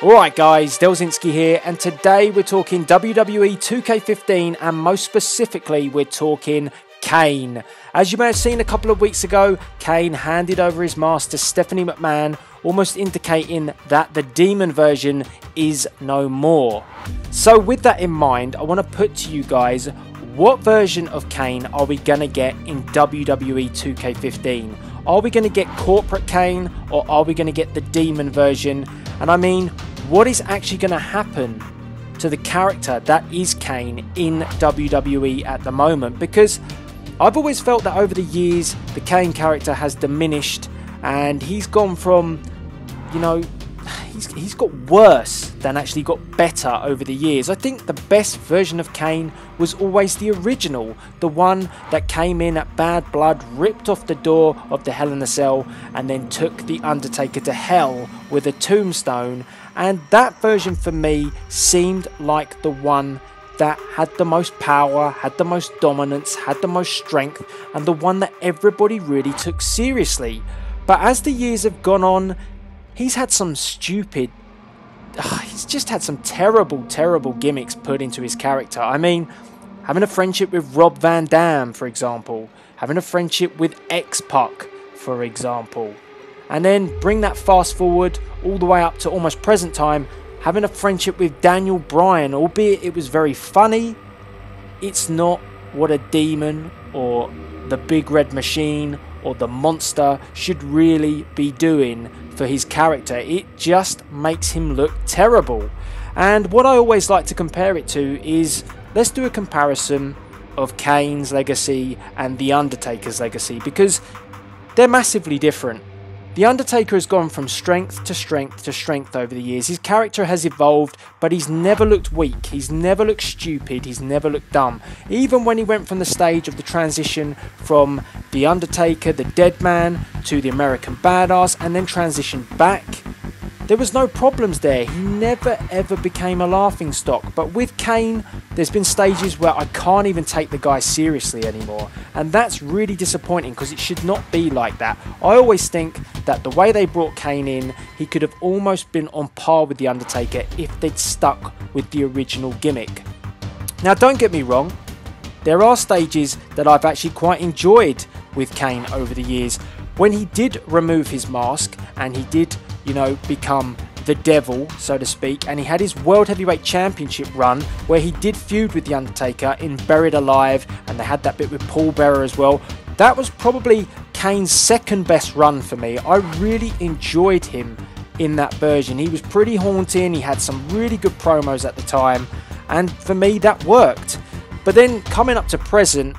Alright guys, Delzinski here, and today we're talking WWE 2K15 and most specifically we're talking Kane. As you may have seen a couple of weeks ago, Kane handed over his mask to Stephanie McMahon, almost indicating that the demon version is no more. So with that in mind, I want to put to you guys, what version of Kane are we going to get in WWE 2K15? Are we going to get Corporate Kane or are we going to get the demon version? And I mean, what is actually going to happen to the character that is Kane in WWE at the moment? Because I've always felt that over the years the Kane character has diminished and he's gone from, you know, he's got worse than actually got better over the years. I think the best version of Kane was always the original, the one that came in at Bad Blood, ripped off the door of the Hell in a Cell and then took the Undertaker to hell with a tombstone. And that version for me seemed like the one that had the most power, had the most dominance, had the most strength, and the one that everybody really took seriously. But as the years have gone on, he's had some stupid, he's just had some terrible gimmicks put into his character. I mean, having a friendship with Rob Van Dam, for example, having a friendship with X-Pac, for example, and then bring that fast forward all the way up to almost present time, having a friendship with Daniel Bryan, albeit it was very funny. It's not what a demon or the Big Red Machine or the Monster should really be doing for his character. It just makes him look terrible. And what I always like to compare it to is, let's do a comparison of Kane's legacy and The Undertaker's legacy, because they're massively different. The Undertaker has gone from strength to strength to strength over the years. His character has evolved, but he's never looked weak. He's never looked stupid. He's never looked dumb. Even when he went from the stage of the transition from The Undertaker, the Dead Man, to the American Badass, and then transitioned back, there was no problems there. He never ever became a laughingstock. But with Kane, there's been stages where I can't even take the guy seriously anymore. And that's really disappointing because it should not be like that. I always think that the way they brought Kane in, he could have almost been on par with The Undertaker if they'd stuck with the original gimmick. Now don't get me wrong, there are stages that I've actually quite enjoyed with Kane over the years. When he did remove his mask and he did, you know, become the devil, so to speak, and he had his World Heavyweight Championship run where he did feud with The Undertaker in Buried Alive, and they had that bit with Paul Bearer as well. That was probably Kane's second best run for me. I really enjoyed him in that version. He was pretty haunting, he had some really good promos at the time, and for me that worked. But then coming up to present,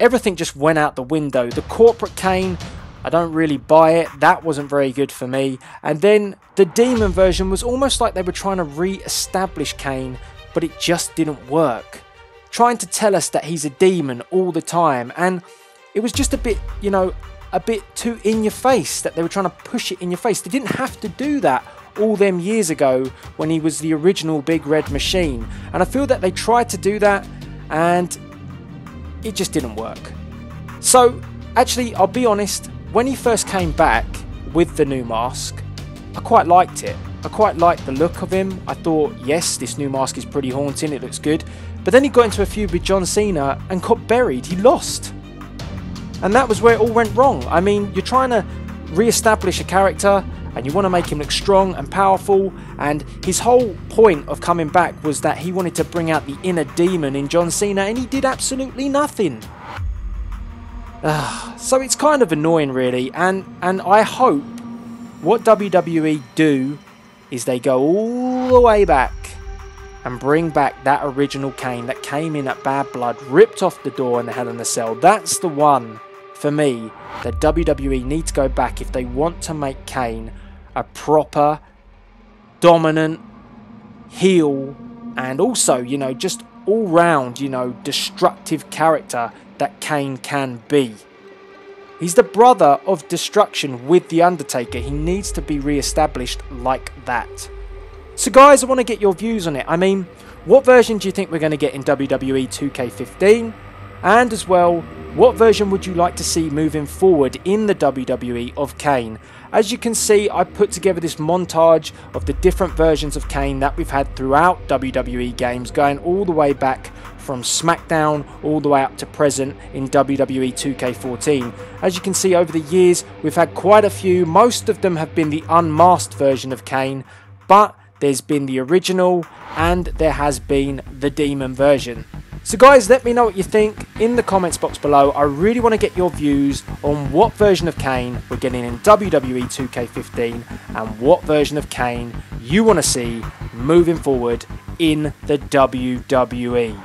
everything just went out the window. The Corporate Kane, I don't really buy it. That wasn't very good for me. And then the demon version was almost like they were trying to re-establish Kane, but it just didn't work. Trying to tell us that he's a demon all the time, and it was just a bit, you know, a bit too in your face, that they were trying to push it in your face. They didn't have to do that all them years ago when he was the original Big Red Machine. And I feel that they tried to do that and it just didn't work. So actually, I'll be honest, when he first came back with the new mask, I quite liked it. I quite liked the look of him. I thought, yes, this new mask is pretty haunting, it looks good. But then he got into a feud with John Cena and got buried. He lost. And that was where it all went wrong. I mean, you're trying to re-establish a character and you want to make him look strong and powerful, and his whole point of coming back was that he wanted to bring out the inner demon in John Cena, and he did absolutely nothing. So it's kind of annoying really, and I hope what WWE do is they go all the way back and bring back that original Kane that came in at Bad Blood, ripped off the door in the Hell in a Cell. That's the one for me that WWE need to go back if they want to make Kane a proper dominant heel, and also, you know, just all round, you know, destructive character that Kane can be. He's the brother of destruction with The Undertaker. He needs to be re-established like that. So guys, I want to get your views on it. I mean, what version do you think we're going to get in WWE 2K15? And as well, what version would you like to see moving forward in the WWE of Kane? As you can see, I put together this montage of the different versions of Kane that we've had throughout WWE games, going all the way back from SmackDown all the way up to present in WWE 2K14. As you can see, over the years we've had quite a few. Most of them have been the unmasked version of Kane, but there's been the original and there has been the demon version. So guys, let me know what you think in the comments box below. I really want to get your views on what version of Kane we're getting in WWE 2K15 and what version of Kane you want to see moving forward in the WWE.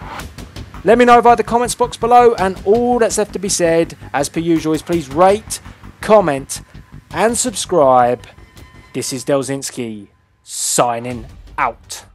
Let me know via the comments box below, and all that's left to be said, as per usual, is please rate, comment and subscribe. This is Delzinski signing out.